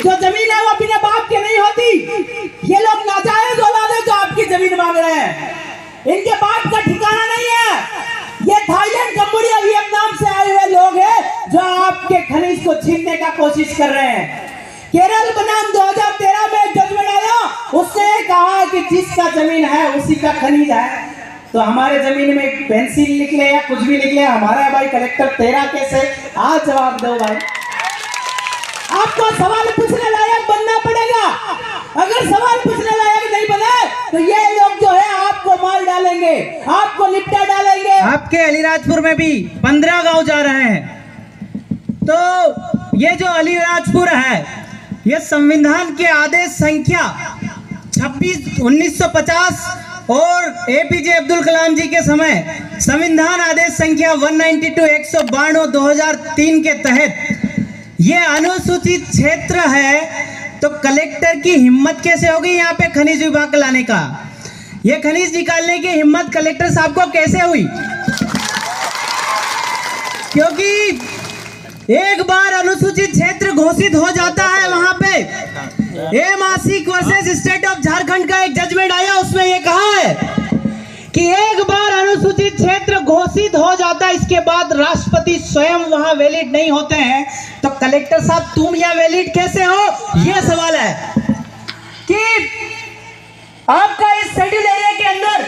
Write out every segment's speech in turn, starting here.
जो जमीन है वो अपने बाप की नहीं होती। ये लोग नाजायज औलाद है जो आपकी जमीन मांग रहे हैं, इनके बाप का ठिकाना नहीं है। ये थाईलैंड, कंबोडिया, वियतनाम से आए हुए लोग हैं जो आपके खनिज को छीनने का कोशिश कर रहे हैं। केरल बनाम 2013 में एक जजमेंट आया, उसने कहा कि जिसका जमीन है उसी का खनिज है। तो हमारे जमीन में पेंसिल निकले या कुछ भी निकले हमारा है भाई, कलेक्टर तेरा कैसे? आज जवाब दो भाई। आपको सवाल पूछने लायक बनना पड़ेगा। अगर सवाल पूछने लायक नहीं बने तो ये लोग जो है आपको मार डालेंगे, आपको निपटा डालेंगे। आपके अलीराजपुर में भी 15 गांव जा रहे हैं। तो ये जो अलीराजपुर है, ये संविधान के आदेश संख्या 26 1950 और एपीजे अब्दुल कलाम जी के समय संविधान आदेश संख्या 192 192 2003 के तहत ये अनुसूचित क्षेत्र है। तो कलेक्टर की हिम्मत कैसे होगी यहाँ पे खनिज विभाग लाने का? ये खनिज निकालने की हिम्मत कलेक्टर साहब को कैसे हुई? क्योंकि एक बार अनुसूचित क्षेत्र घोषित हो जाता है वहां पे, ए मासिक वर्सेस स्टेट ऑफ झारखंड का एक जजमेंट आया, उसमें ये कहा है कि एक बार अनुसूचित क्षेत्र घोषित हो जाता है, इसके बाद राष्ट्रपति स्वयं वहां वैलिड नहीं होते हैं। तो कलेक्टर साहब तुम यहाँ वैलिड कैसे हो? यह सवाल है कि आपका इस शेड्यूल एरिया के अंदर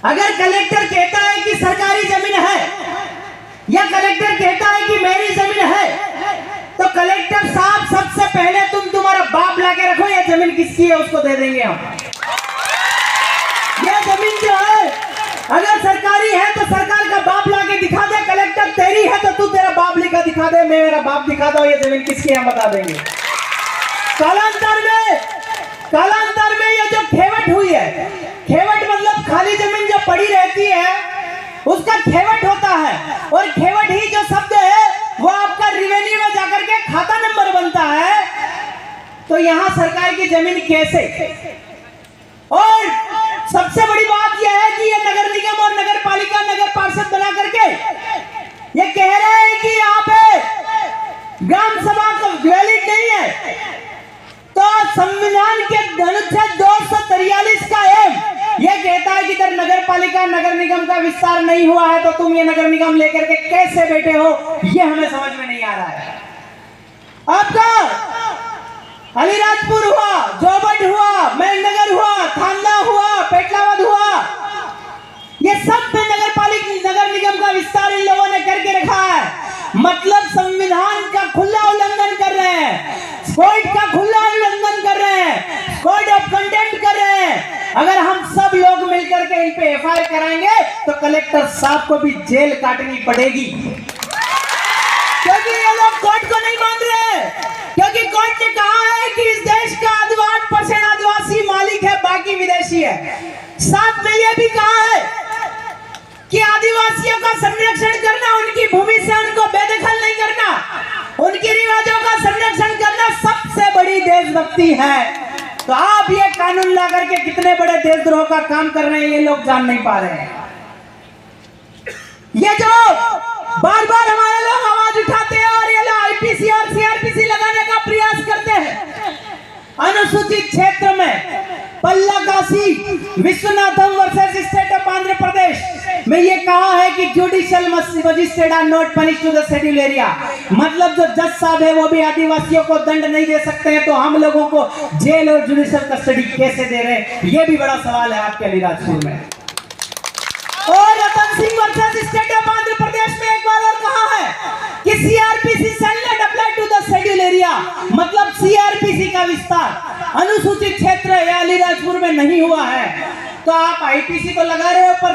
अगर कलेक्टर कहता है कि सरकारी जमीन है या कलेक्टर कहता है कि मेरी जमीन है, तो कलेक्टर साहब सबसे पहले तुम्हारा बाप लाके रखो, ये जमीन किसकी है उसको दे देंगे हम। ये जमीन जो है अगर सरकारी है तो सरकार का बाप लाके दिखा दे, कलेक्टर तेरी है तो तू तेरा बाप लिखा दिखा दे, मैं मेरा बाप दिखा दो, ये जमीन किसकी है हम बता देंगे। कालांतर में ये जो खेवट हुई है, खेवट मतलब खाली जमीन जो पड़ी रहती है उसका खेवट होता है, और खेवट ही जो शब्द है वो आपका रिवेन्यू में जाकर के खाता नंबर बनता है। तो यहां सरकार की जमीन कैसे? और सबसे बड़ी बात यह है कि ये नगर निगम और नगर पालिका नगर पार्षद बना करके ये कह रहे हैं कि यहाँ पे ग्राम सभा को वैलिड नहीं है। तो संविधान के अनुच्छेद 243 का एम ये कहता है कि अगर नगर पालिका नगर निगम का विस्तार नहीं हुआ है तो तुम ये नगर निगम लेकर के कैसे बैठे हो, ये हमें समझ में नहीं आ रहा है। आपका अलीराजपुर हुआ, जोबट हुआ, मेघनगर हुआ, थाना हुआ, पेटलावद हुआ, ये सब में नगर पालिका नगर निगम का विस्तार इन लोगों ने करके रखा है। मतलब संविधान का खुला उल्लंघन कर रहे हैं, कोर्ट का खुला उल्लंघन कर रहे हैं, कोड ऑफ कंटेंट कर रहे हैं। अगर हम सब लोग मिलकर के इन पे एफआईआर कराएंगे तो कलेक्टर साहब को भी जेल काटनी पड़ेगी, क्योंकि ये लोग कोर्ट को नहीं मान रहे। क्योंकि कोर्ट ने कहा है कि इस देश का 8% आदिवासी मालिक है, बाकी विदेशी है। साथ में यह भी कहा है कि आदिवासियों का संरक्षण करना, उनकी भूमि से उनको बेदखल नहीं करना, उनके रिवाजों का संरक्षण करना सबसे बड़ी देशभक्ति है। तो आप ये कानून ला करके कितने बड़े देशद्रोह का काम कर रहे हैं ये लोग जान नहीं पा रहे हैं। ये जो बार बार हमारे लोग आवाज उठाते हैं और ये लोग आईपीसी और सीआरपीसी लगाने का प्रयास करते हैं, अनुसूचित क्षेत्र में Pallakashi Vishwanatham versus state of Andhra Pradesh में ये कहा है कि judicial magistrate are not punish to the schedule area. मतलब जो जज साहब है वो भी आदिवासियों को दंड नहीं दे सकते हैं, तो हम लोगों को जेल और जुडिशियल कस्टडी कैसे दे रहे हैं, ये भी बड़ा सवाल है आपके अलीराजपुर में। और Ratan Singh versus state of Andhra Pradesh में एक बार और कहा है कि CRPC shall not apply to the schedule area. मतलब सीआरपीसी का विस्तार अनुसूचित क्षेत्र या अलीराजपुर में नहीं हुआ है, तो आप आईपीसी को लगा रहे हो पर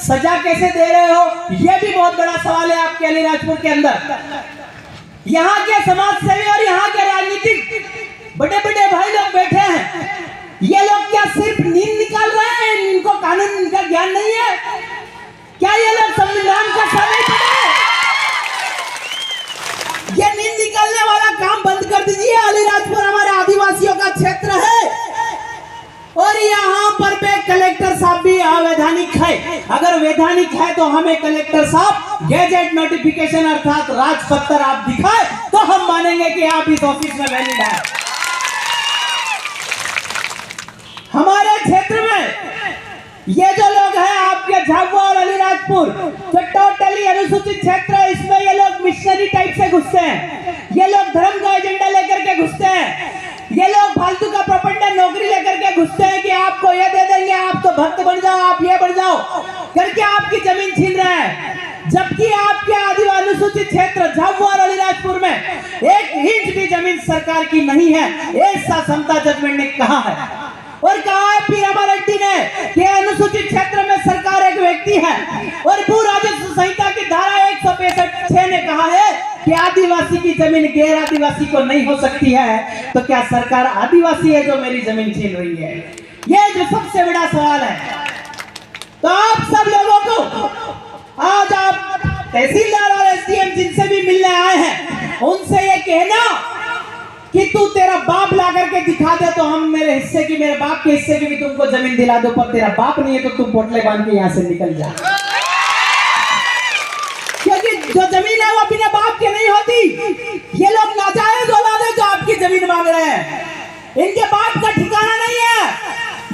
सजा कैसे दे रहे हो, यह भी बहुत बड़ा सवाल है आपके अलीराजपुर के अंदर। यहाँ के समाज सेवी और यहाँ के राजनीतिक बड़े बड़े भाई लोग बैठे हैं, ये लोग क्या सिर्फ नींद निकाल रहे हैं? इनको कानून का ज्ञान नहीं है क्या? ये लोग संविधान का समय पढ़े? ये नींद निकालने वाला काम बंद कर दीजिए। अलीराजपुर हमारे आदिवासियों का क्षेत्र है और यहाँ पर पे कलेक्टर साहब भी अवैधानिक है। अगर वैधानिक है तो हमें कलेक्टर साहब गैजेट नोटिफिकेशन अर्थात राजपत्र आप दिखाए तो हम मानेंगे कि आप इस ऑफिस में वैलिड है। हमारे क्षेत्र में ये जो लोग हैं आपके झाबुआ और अलीराजपुर जो टोटली अनुसूचित क्षेत्र है, इसमें ये लोग मिशनरी टाइप से घुसते हैं, ये लोग धर्म का एजेंडा लेकर के घुसते हैं, ये लोग फालतू का प्रोपेगेंडा नौकरी लेकर के घुसते हैं कि आपको ये दे देंगे, आप तो भक्त बन जाओ, आप ये बन जाओ करके आपकी जमीन छीन रहे हैं। जबकि आपके आदिवासी अनुसूचित क्षेत्र झाबुआ और अलीराजपुर में 1 इंच भी जमीन सरकार की नहीं है, ऐसा समता जजमेंट ने कहा है। और कहा है पी रामारेड्डी ने कि अनुसूचित क्षेत्र में सरकार एक व्यक्ति है, और भू राजस्व संहिता की धारा 165(6) ने कहा है कि आदिवासी की जमीन गैर आदिवासी को नहीं हो सकती है। तो क्या सरकार आदिवासी है जो मेरी जमीन छीन रही है? ये जो सबसे बड़ा सवाल है। तो आप सब लोगों को आज आप तहसीलदार और एसडीएम जिनसे भी मिलने आए हैं उनसे ये कहना कि तू तेरा बाप ला करके दिखा दे तो हम मेरे बाप के हिस्से की भी तुमको जमीन दिला दो, पर तेरा बाप नहीं है तो तुम पोटले बांध के यहाँ से निकल जा। क्योंकि जो जमीन है वो बिना बाप के नहीं होती। ये लोग नाजायज औलाद है जो आपकी जमीन मांग रहे हैं, इनके बाप का ठिकाना नहीं है।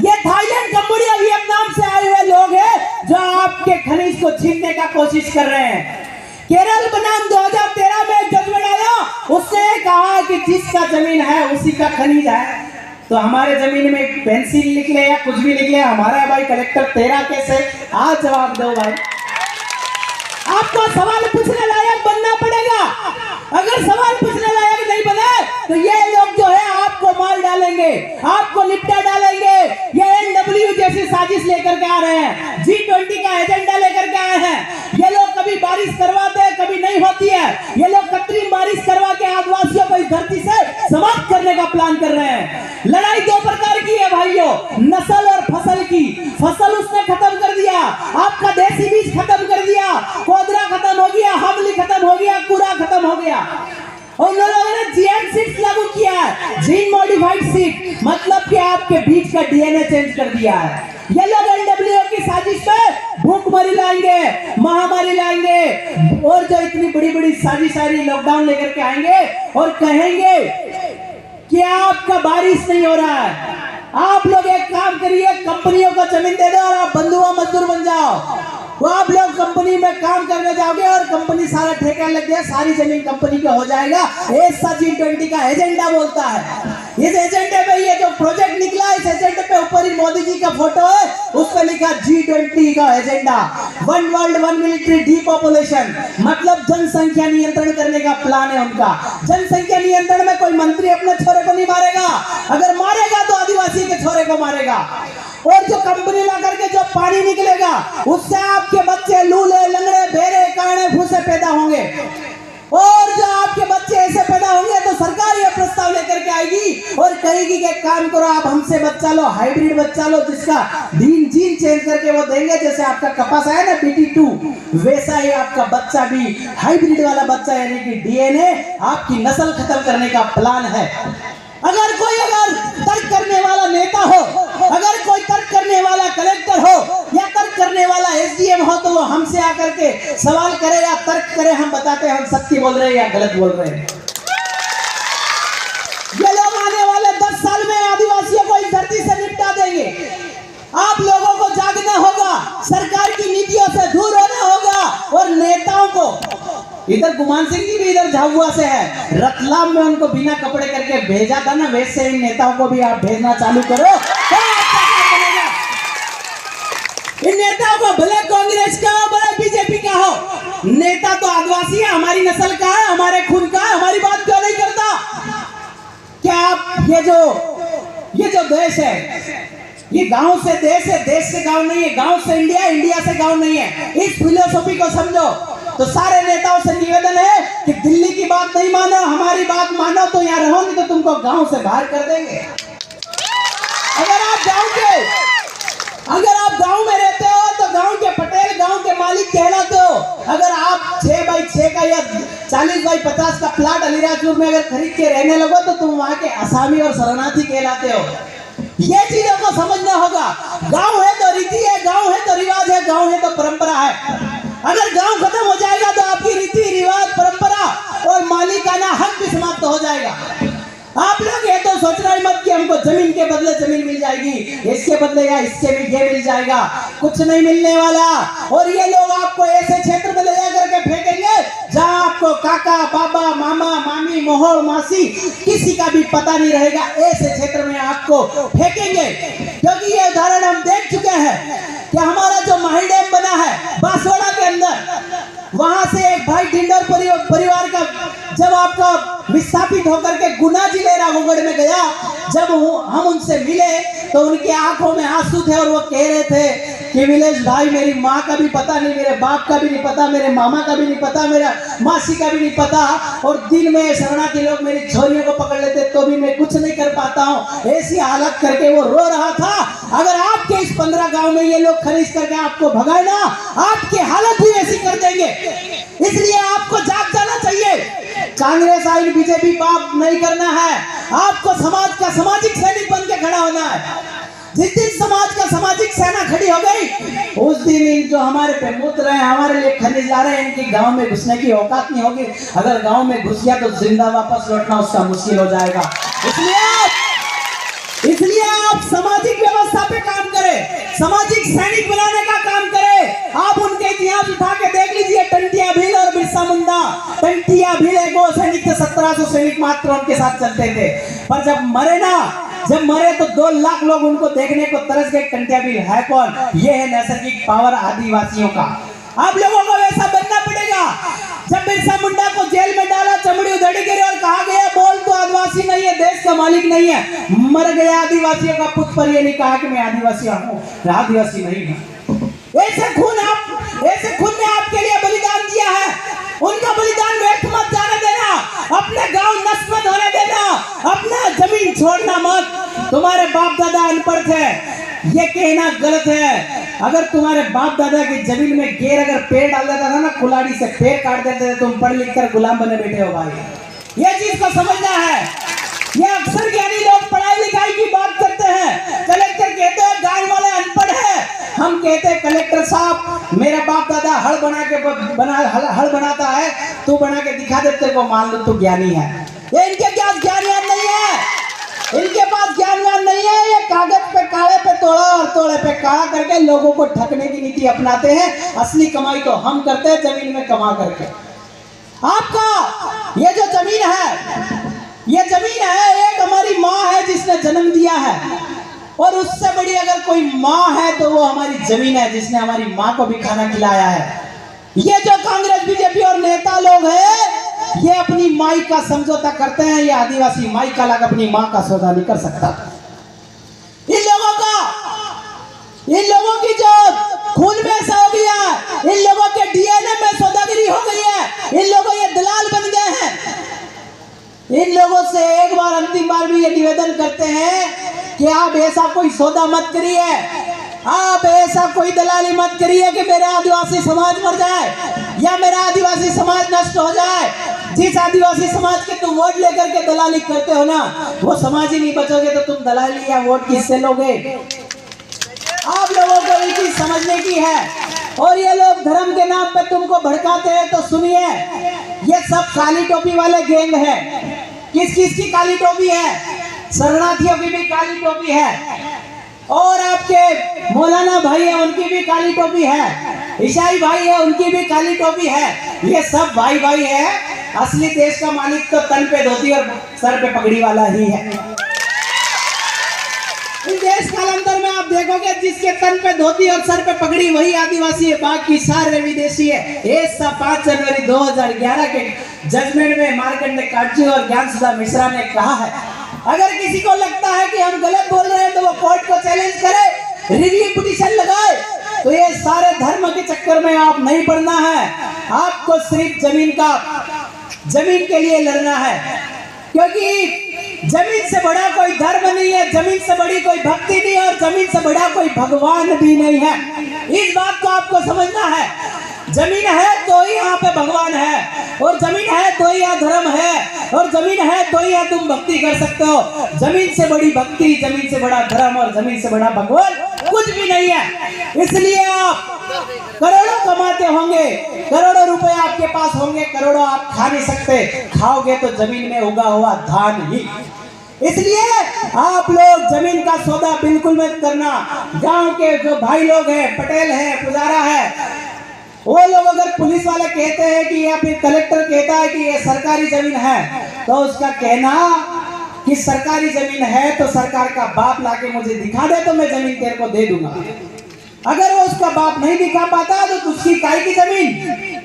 ये थाईलैंड, कंबोडिया, वियतनाम से आए हुए लोग हैं जो आपके खनिज को छीनने का कोशिश कर रहे हैं। केरल बनाम 2013 में एक जजमेंट आया, उसने कहा कि जिसका जमीन है उसी का खनिज है। तो हमारे जमीन में पेंसिल निकले या कुछ भी निकले हमारा है भाई, कलेक्टर तेरा कैसे? आज जवाब दो भाई। आपको सवाल पूछने लायक बनना पड़ेगा। अगर सवाल पूछने लायक नहीं बने तो ये लोग जो है आपको मार डालेंगे, आपको निपटा डालेंगे। ये एनडब्ल्यू जैसी साजिश लेकर के आ रहे हैं, G20 का एजेंडा लेकर के आए हैं। ये लोग कभी बारिश करवाते हैं, कभी नहीं होती है। ये लोग कृत्रिम बारिश करवा के आदिवासियों को इस धरती से समाप्त करने का प्लान कर रहे हैं। लड़ाई 2 प्रकार की है भाइयों, नस्ल और फसल की। फसल उसने खत्म कर दिया, आपका देसी बीज खत्म कर दिया, कोदरा खत्म हो गया, हमली खत्म हो गया, कुरा खत्म हो गया। और उन लोगों ने जीएम सीड्स लागू किया है, जीन मॉडिफाइड सीड, मतलब कि आपके बीज का डीएनए चेंज कर दिया है। ये लोग एनडब्ल्यूओ की साजिश में भूखमरी लाएंगे, महामारी लाएंगे, और जो इतनी बड़ी बड़ी सारी लॉकडाउन लेकर के आएंगे और कहेंगे कि आपका बारिश नहीं हो रहा है। आप लोग एक काम करिए, कंपनियों को जमीन दे दो और आप बंधुआ मजदूर बन जाओ। वो आप लोग कंपनी में काम करने जाओगे और कंपनी सारा ठेका लग गया, सारी जमीन कंपनी का हो जाएगा। ऐसा G20 का एजेंडा बोलता है। इस एजेंडे पे ये जो प्रोजेक्ट निकला, इस एजेंडे पे ऊपर ही मोदी जी का फोटो है, उस पर लिखा G20 का एजेंडा, 1 वर्ल्ड 1 मिलिट्री डीपॉपुलेशन, मतलब जनसंख्या नियंत्रण करने का प्लान है उनका। जनसंख्या नियंत्रण में कोई मंत्री अपने छोरे को नहीं मारेगा, अगर मारेगा तो आदिवासी के छोरे को मारेगा। और जो कंपनी ला करके जो पानी निकलेगा उससे आपके बच्चे लूले, लंगड़े, भेड़े, काने, भूसे पैदा होंगे। और जो आपके बच्चे ऐसे पैदा होंगे तो सरकार ये प्रस्ताव लेकर के आएगी और कहेगी कि काम करो, आप हमसे बच्चा लो, हाइब्रिड बच्चा लो, जिसका जीन चेंज करके वो देंगे। जैसे आपका कपास आया ना BT2, वैसा ही आपका बच्चा भी हाइब्रिड वाला बच्चा, यानी कि डीएनए आपकी नस्ल खत्म करने का प्लान है। अगर कोई तर्क करने वाला नेता हो, अगर कोई तर्क करने वाला कलेक्टर हो या तर्क करने वाला एसडीएम हो तो वो हमसे आकर के सवाल करे या तर्क करे, हम बताते हैं हम सत्य बोल रहे हैं या गलत बोल रहे हैं। ये लोग आने वाले 10 साल में आदिवासियों को इस धरती से निपटा देंगे। आप लोगों को जागना होगा, सरकार की नीतियों से दूर होना होगा, और नेताओं को, इधर गुमान सिंह जी भी इधर झाबुआ से है, रतलाम में उनको बिना कपड़े करके भेजा था ना, वैसे इन नेताओं को भी आप भेजना चालू करो तो अच्छा काम बनेगा। इन नेताओं को भले कांग्रेस का हो, भले बीजेपी का हो, नेता तो आदिवासी है, हमारी नस्ल का है, हमारे खून का है, हमारी बात क्यों नहीं करता? क्या आप ये जो देश है, ये गांव से देश है, देश से गांव नहीं है, गांव से इंडिया, इंडिया से गांव नहीं है। इस फिलोसॉफी को समझो। तो सारे नेताओं से निवेदन है कि दिल्ली की बात नहीं मानो, हमारी बात मानो, तो यहाँ रहो, नहीं तो तुमको गांव से बाहर कर देंगे। अगर आप गांव में रहते हो तो गांव के पटेल, गांव के मालिक कहलाते हो। अगर आप 6x6 का या 40x50 का प्लाट अलीराजपुर में अगर खरीद के रहने लगो तो तुम वहां के असामी और शरणार्थी कहलाते हो। ये चीजों को समझना होगा। गांव है तो रीति है, गांव है तो रिवाज है, गांव है तो परंपरा है। अगर गांव खत्म हो जाएगा तो आपकी रीति रिवाज, परंपरा और मालिकाना हक भी समाप्त हो जाएगा। आप लोग ये तो सोचना ही मत कि हमको जमीन के बदले जमीन मिल जाएगी, इसके बदले या इससे भी ये मिल जाएगा, कुछ नहीं मिलने वाला। और ये लोग आपको ऐसे क्षेत्र में ले जा करके फेंकेंगे जहां आपको काका, बाबा, मामा, मामी, मोहर, मासी किसी का भी पता नहीं रहेगा। ऐसे क्षेत्र में आपको फेंकेंगे, क्योंकि ये उदाहरण हम देख चुके हैं कि हमारा जो माही डैम बना है बांसवाड़ा के अंदर, वहां से एक भाई ढिंडोर परिवार का जब आपका विस्थापित होकर के गुना जिले राघोगढ़ में गया, जब हम उनसे मिले तो उनकी आंखों में आंसू थे और वो कह रहे थे कि विलेश भाई, मेरी माँ का भी पता नहीं, मेरे बाप का भी नहीं पता, मेरे मामा का भी नहीं पता, मेरा मासी का भी नहीं पता, और दिन में शरणार्थी लोग मेरी छोरियों को पकड़ लेते तो भी मैं कुछ नहीं कर पाता हूँ। ऐसी हालत करके वो रो रहा था। अगर आपके इस 15 गांव में ये लोग खरीद करके आपको भगाए ना, आपकी हालत भी ऐसी कर देंगे। इसलिए आपको जाग जाना चाहिए। कांग्रेस आई बीजेपी बाप नहीं करना है, आपको समाज का सामाजिक सैनिक बन के खड़ा होना है। जिस दिन समाज का सामाजिक सेना खड़ी हो गई, उस दिन इन जो हमारे पे मुत रहे हैं, हमारे लिए खनिज ला रहे हैं, इनकी गांव में घुसने की औकात नहीं होगी। अगर गांव में घुस गया तो जिंदा वापस लौटना उसका मुश्किल हो जाएगा। इसलिए आप सामाजिक व्यवस्था पे काम करें, सामाजिक सैनिक बनाने का काम करें। आप उनके इतिहास उठा के देख लीजिए, टंटिया भील और बिरसा मुंडा। टंटिया भील एक वो सैनिक थे, 1700 सैनिक मात्र उनके साथ चलते थे, पर जब मरे तो 2 लाख लोग उनको देखने को तरस गए। टंटिया भील है कौन? ये है नैसर्गिक पावर आदिवासियों का। आप लोगों को वैसा बनना पड़ेगा। जब बिरसा मुंडा को जेल में डाला, चमड़ी उधड़ी गिरी और कहा गया बोल तो आदिवासी नहीं है, देश का मालिक नहीं है, मर गया आदिवासियों का पुत्र, पर ये नहीं कहा कि मैं आदिवासी हूँ, आदिवासी नहीं हूँ। ऐसे खून ने आपके लिए बलिदान दिया है, उनका बलिदान व्यर्थ मत जाने देना, अपने गांव नष्ट मत होने देना, अपना जमीन छोड़ना मत। तुम्हारे बाप दादा अनपढ़ थे, ये कहना गलत है। अगर तुम्हारे बाप दादा की जमीन में गेर अगर पेड़ डाल देता था ना, कुल्हाड़ी से पेड़ काट देते थे, तुम पढ़ लिख कर गुलाम बने बैठे हो भाई। ये चीज को समझना है। ये अक्सर ज्ञानी लोग पढ़ाई लिखाई की बात करते हैं। कलेक्टर कहते हैं गांव वाले अनपढ़ है, हम कहते हैं कलेक्टर साहब मेरा बाप दादा हल बनाता है, तू बना के दिखा दे, तेरे को मान लो तू ज्ञानी है। ये इनके क्या ज्ञान नहीं है, इनके पास ज्ञान नहीं है। ये कागज पे काले पे तोड़ा और तोड़े पे काला करके लोगों को ठगने की नीति अपनाते हैं। असली कमाई तो हम करते हैं जमीन में कमा करके। आपका ये जो जमीन है, ये जमीन है, एक हमारी माँ है जिसने जन्म दिया है, और उससे बड़ी अगर कोई माँ है तो वो हमारी जमीन है जिसने हमारी माँ को भी खाना खिलाया है। ये जो कांग्रेस बीजेपी और नेता लोग हैं, ये अपनी माई का समझौता करते हैं। ये आदिवासी माई का अलग अपनी माँ का सौदा नहीं कर सकता। इन लोगों की जो खून में ऐसा हो गया, इन लोगों के डीएनए में सौदागिरी हो गई है, इन लोगों ये दलाल बन गए हैं। इन लोगों से एक बार अंतिम बार भी ये निवेदन करते हैं कि आप ऐसा कोई सौदा मत करिए, आप ऐसा कोई दलाली मत करिए कि मेरा आदिवासी समाज मर जाए या मेरा आदिवासी समाज नष्ट हो जाए। जिस आदिवासी समाज के तुम वोट लेकर के दलाली करते हो ना, वो समाज ही नहीं बचोगे तो तुम दलाली या वोट किससे लोगे? आप लोगों को ये चीज समझने की है। और ये लोग धर्म के नाम पे तुमको भड़काते हैं तो सुनिए, ये सब काली टोपी वाले गैंग है। किस किस की काली टोपी है? शरणार्थियों की भी काली टोपी है, और आपके मौलाना भाई है उनकी भी काली टोपी है, ईसाई भाई है उनकी भी काली टोपी है। ये सब भाई भाई है। असली देश का मालिक तो तन पे धोती और सर पे पगड़ी वाला ही है। इस देश कालांतर में आप देखोगे जिसके तन पे धोती और सर पे पगड़ी वही आदिवासी है, बाकी सारे विदेशी है। एक 5 जनवरी 2011 के जजमेंट में मार्कंडे काटजी और ज्ञानसुधा मिश्रा ने कहा है, अगर किसी को लगता है कि हम गलत बोल रहे हैं तो वो कोर्ट को चैलेंज करे, रिव्यू पिटीशन लगाए। तो ये सारे धर्म के चक्कर में आप नहीं पड़ना है, आपको सिर्फ जमीन के लिए लड़ना है, क्योंकि जमीन से बड़ा कोई धर्म नहीं है, जमीन से बड़ी कोई भक्ति नहीं है, और जमीन से बड़ा कोई भगवान भी नहीं है। इस बात को आपको समझना है। जमीन है तो ही यहाँ पे भगवान है, और जमीन है तो ही यहाँ धर्म है, और जमीन है तो ही यहाँ तुम भक्ति कर सकते हो। जमीन से बड़ी भक्ति, जमीन से बड़ा धर्म और जमीन से बड़ा भगवान कुछ भी नहीं है। इसलिए आप करोड़ों कमाते होंगे, करोड़ों रुपए आपके पास होंगे, करोड़ों आप खा नहीं सकते, खाओगे तो जमीन में उगा हुआ धान ही। इसलिए आप लोग जमीन का सौदा बिल्कुल मत करना। गांव के जो भाई लोग हैं, पटेल है, पुजारा है, वो लोग अगर पुलिस वाले कहते हैं कि या फिर कलेक्टर कहता है कि ये सरकारी जमीन है, तो उसका कहना कि सरकारी जमीन है तो सरकार का बाप लाके मुझे दिखा दे तो मैं जमीन तेरे को दे दूंगा। अगर वो उसका बाप नहीं दिखा पाता तो उसकी काय की जमीन।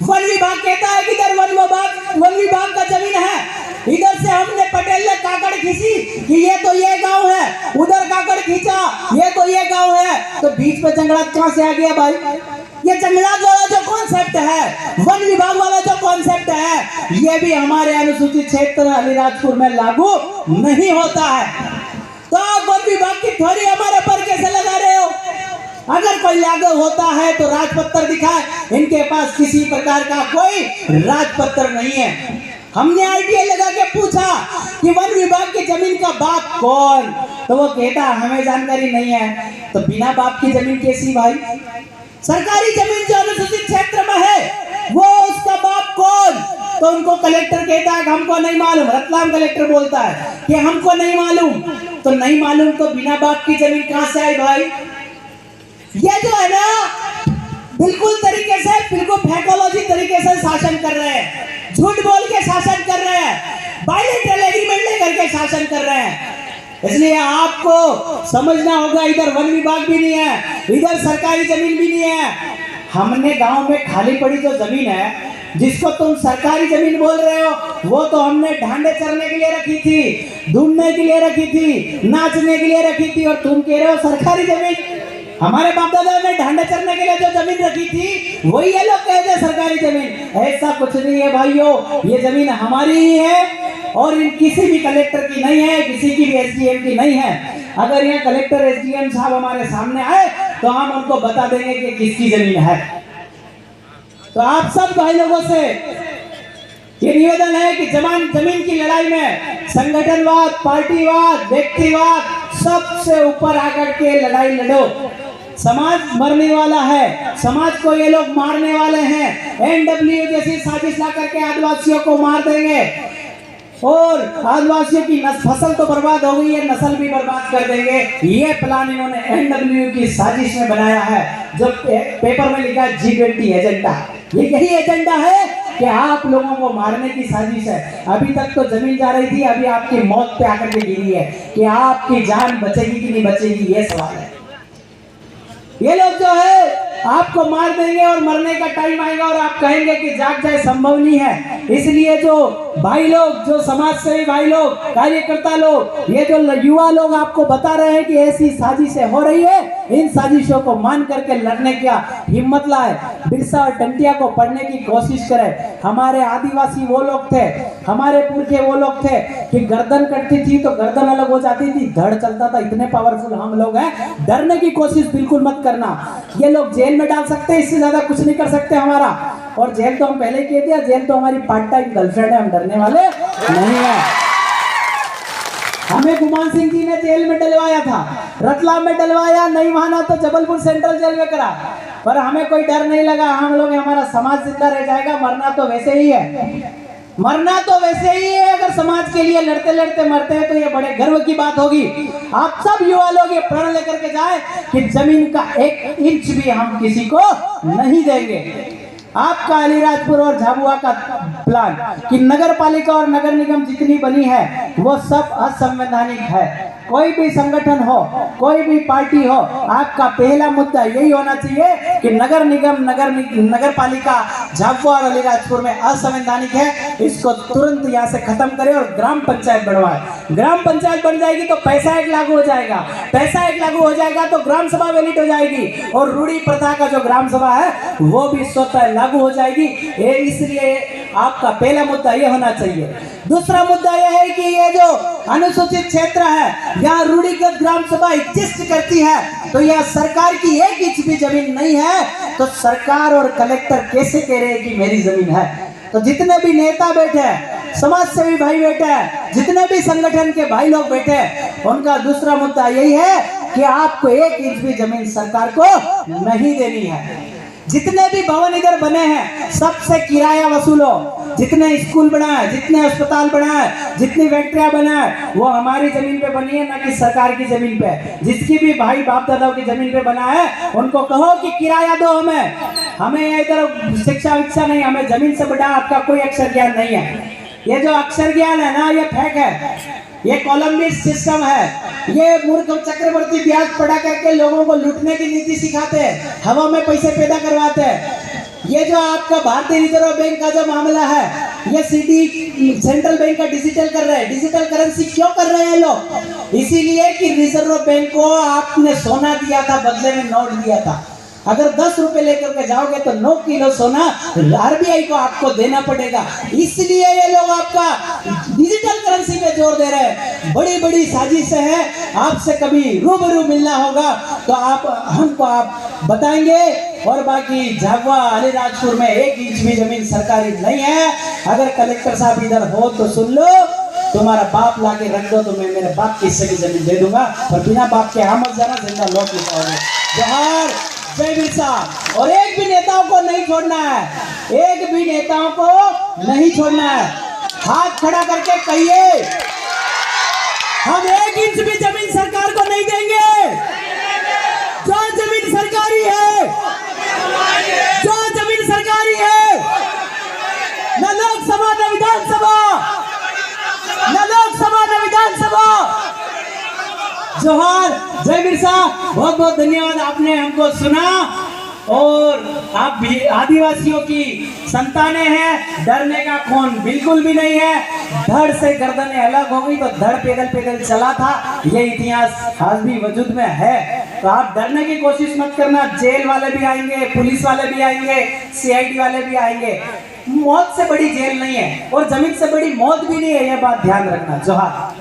वन विभाग कहता है कि इधर वन विभाग का जमीन है, इधर से हमने पटेल ने काकड़ खींची कि ये तो ये गांव है, उधर काकड़ खींचा ये तो ये गांव है, तो बीच में जंगलात कहां से आ गया भाई? ये जंगलात वाला जो कॉन्सेप्ट है, वन विभाग वाला जो कॉन्सेप्ट है, ये भी हमारे अनुसूचित क्षेत्र अलीराजपुर में लागू नहीं होता है। तो आप वन विभाग की थोड़ी हमारे पर कैसे लगा रहे हो? अगर कोई लागू होता है तो राजपत्र दिखाए, इनके पास किसी प्रकार का कोई राजपत्र नहीं है। हमने आरटीआई लगा के पूछा कि वन विभाग की जमीन का बाप कौन, तो वो कहता हमें जानकारी नहीं है। तो बिना बाप की जमीन कैसी भाई? सरकारी जमीन जो अनुसूचित क्षेत्र में है वो उसका बाप कौन? तो उनको कलेक्टर कहता है कि हमको नहीं मालूम। रतलाम कलेक्टर बोलता है कि हमको नहीं मालूम। तो नहीं मालूम तो बिना बाप की जमीन कहां से आई भाई? ये जो है ना बिल्कुल तरीके से, बिल्कुल फैकोलॉजी तरीके से शासन कर रहे हैं, झूठ बोल के शासन कर रहे हैं, बायलैटरल एग्रीमेंट लेकर के शासन कर रहे हैं। इसलिए आपको समझना होगा, इधर वन विभाग भी नहीं है, इधर सरकारी जमीन भी नहीं है। हमने गांव में खाली पड़ी जो जमीन है, जिसको तुम सरकारी जमीन बोल रहे हो, वो तो हमने ढांडे चरने के लिए रखी थी, ढूंढने के लिए रखी थी, नाचने के लिए रखी थी, और तुम कह रहे हो सरकारी जमीन। हमारे बाप दादा ने ढांडे चरने के लिए जो जमीन रखी थी वही ये लोग कहते हैं सरकारी जमीन। ऐसा कुछ नहीं है भाइयों, ये जमीन हमारी ही है और इन किसी भी कलेक्टर की नहीं है, किसी की भी एसडीएम की नहीं है। अगर यहाँ कलेक्टर एसडीएम साहब हमारे सामने आए तो हम उनको बता देंगे कि किसकी जमीन है। तो आप सब भाई लोगों से ये निवेदन है कि जमीन की लड़ाई में संगठनवाद, पार्टीवाद, व्यक्तिवाद सबसे ऊपर आकर के लड़ाई लड़ो। समाज मरने वाला है, समाज को ये लोग मारने वाले हैं। एनडब्ल्यू जैसी साजिश ला करके आदिवासियों को मार देंगे और आदिवासियों की फसल तो बर्बाद हो गई है, नस्ल भी बर्बाद कर देंगे। ये प्लान इन्होंने एनडब्ल्यू की साजिश में बनाया है। जो पेपर में लिखा है G20 एजेंडा, ये यही एजेंडा है कि आप लोगों को मारने की साजिश है। अभी तक तो जमीन जा रही थी, अभी आपकी मौत पे आकर के गिरी है कि आपकी जान बचेगी कि नहीं बचेगी, ये सवाल है। ये लोग जो है आपको मार देंगे और मरने का टाइम आएगा और आप कहेंगे कि जाग जाए, संभव नहीं है। इसलिए जो भाई लोग, जो समाज सेवी भाई लोग, कार्यकर्ता लोग, ये जो युवा लोग आपको बता रहे हैं कि ऐसी साजिशें हो रही है, इन साजिशों को मान करके लड़ने का हिम्मत लाए, बिरसा और टंटिया को पढ़ने की कोशिश करें। हमारे आदिवासी वो लोग थे, हमारे पुरखे वो लोग थे कि गर्दन कटती थी तो गर्दन अलग हो जाती थी, धड़ चलता था। इतने पावरफुल हम लोग हैं, डरने की कोशिश बिल्कुल मत करना। ये लोग जेल में डाल सकते हैं, इससे ज्यादा कुछ नहीं कर सकते हमारा। और जेल तो हम पहले ही कह दिया, जेल तो हमारी पार्ट टाइम गर्लफ्रेंड है, हम डरने वाले नहीं है। हमें गुमान सिंह जी ने जेल में डलवाया था, रतलाम में डलवाया, नहीं माना तो जबलपुर सेंट्रल जेल में करा, पर हमें कोई डर नहीं लगा। हम लोग, हमारा समाज जिंदा रह जाएगा, मरना तो वैसे ही है, मरना तो वैसे ही है। अगर समाज के लिए लड़ते लड़ते मरते हैं तो ये बड़े गर्व की बात होगी। आप सब युवा लोग ये प्रण लेकर के जाए कि जमीन का 1 इंच भी हम किसी को नहीं देंगे। आपका अलीराजपुर और झाबुआ का प्लान कि नगर पालिका और नगर निगम जितनी बनी है वो सब असंवैधानिक है। कोई भी संगठन हो, कोई भी पार्टी हो, आपका पहला मुद्दा यही होना चाहिए कि नगर निगम, नगर पालिका झाबुआ और अलीराजपुर में असंवैधानिक है, इसको तुरंत यहाँ से खत्म करें और ग्राम पंचायत बढ़वाए। ग्राम पंचायत बन जाएगी तो पैसा एक लागू हो जाएगा, पैसा एक लागू हो जाएगा तो ग्राम सभा वैलिड हो जाएगी और रूढ़ी प्रथा का जो ग्राम सभा है वो भी स्वतः लागू हो जाएगी। इसलिए आपका पहला मुद्दा ये होना चाहिए। दूसरा मुद्दा यह है कि ये जो अनुसूचित क्षेत्र है, यहाँ रूढ़िगत ग्राम सभा एग्जिस्ट करती है, तो यह सरकार की 1 इंच भी जमीन नहीं है, तो सरकार और कलेक्टर कैसे कह रहे हैं कि मेरी जमीन है? तो जितने भी नेता बैठे हैं, समाज सेवी भाई बैठे हैं, जितने भी संगठन के भाई लोग बैठे हैं, उनका दूसरा मुद्दा यही है कि आपको 1 इंच भी जमीन सरकार को नहीं देनी है। जितने भी भवन इधर बने हैं सबसे किराया वसूलो, जितने स्कूल बना है, जितने अस्पताल बना है, जितनी फैक्ट्रियां बना है, वो हमारी जमीन पे बनी है, ना कि सरकार की जमीन पे। जिसकी भी भाई बाप दादाओं की जमीन पे बना है उनको कहो कि किराया दो हमें इधर शिक्षा विक्षा नहीं, हमें जमीन से बड़ा आपका कोई अक्षर ज्ञान नहीं है। ये जो अक्षर ज्ञान है ना, ये फेक है, ये कोलंबियन सिस्टम है। ये मूर्ख चक्रवर्ती ब्याज पढ़ा करके लोगों को लूटने की नीति सिखाते हैं, हवा में पैसे पैदा करवाते हैं। ये जो आपका भारतीय रिजर्व बैंक का जो मामला है, ये सीडी सेंट्रल बैंक का डिजिटल कर रहे हैं। डिजिटल करेंसी क्यों कर रहे हैं लोग? इसीलिए कि रिजर्व बैंक को आपने सोना दिया था, बदले में नोट दिया था। अगर 10 रुपए लेकर के जाओगे तो 9 किलो सोना आरबीआई को आपको देना पड़ेगा। इसलिए ये लोग आपका डिजिटल करेंसी पे जोर दे रहे हैं। बड़ी बड़ी साजिशें हैं। आपसे कभी रूबरू मिलना होगा तो हमको आप बताएंगे। और बाकी झाबुआ अलीराजपुर में 1 इंच भी जमीन सरकारी नहीं है। अगर कलेक्टर साहब इधर हो तो सुन लो, तुम्हारा बाप लाके रख दो तो मैं मेरे बाप की हिस्से की जमीन दे दूंगा, पर बिना बाप के हम जाना जिंदा लौट नहीं पाओगे। जोहार, जय बिरसा। और एक भी नेताओं को नहीं छोड़ना है, एक भी नेताओं को नहीं छोड़ना है। हाथ खड़ा करके कहिए, हम 1 इंच भी जमीन सरकार को नहीं देंगे। जो जमीन सरकारी है, जो जमीन सरकारी है, न लोकसभा न विधानसभा, न लोकसभा न विधानसभा। जोहार, जय बिरसा। बहुत बहुत धन्यवाद, आपने हमको सुना। और आप भी आदिवासियों की संतानें हैं, डरने का खून बिल्कुल भी नहीं है। धड़ से गर्दनें अलग हो गई तो धड़ पैदल पैदल चला था, ये इतिहास आज भी वजूद में है। तो आप डरने की कोशिश मत करना। जेल वाले भी आएंगे, पुलिस वाले भी आएंगे, सीआईडी वाले भी आएंगे। मौत से बड़ी जेल नहीं है और जमीन से बड़ी मौत भी नहीं है, यह बात ध्यान रखना। जोहार।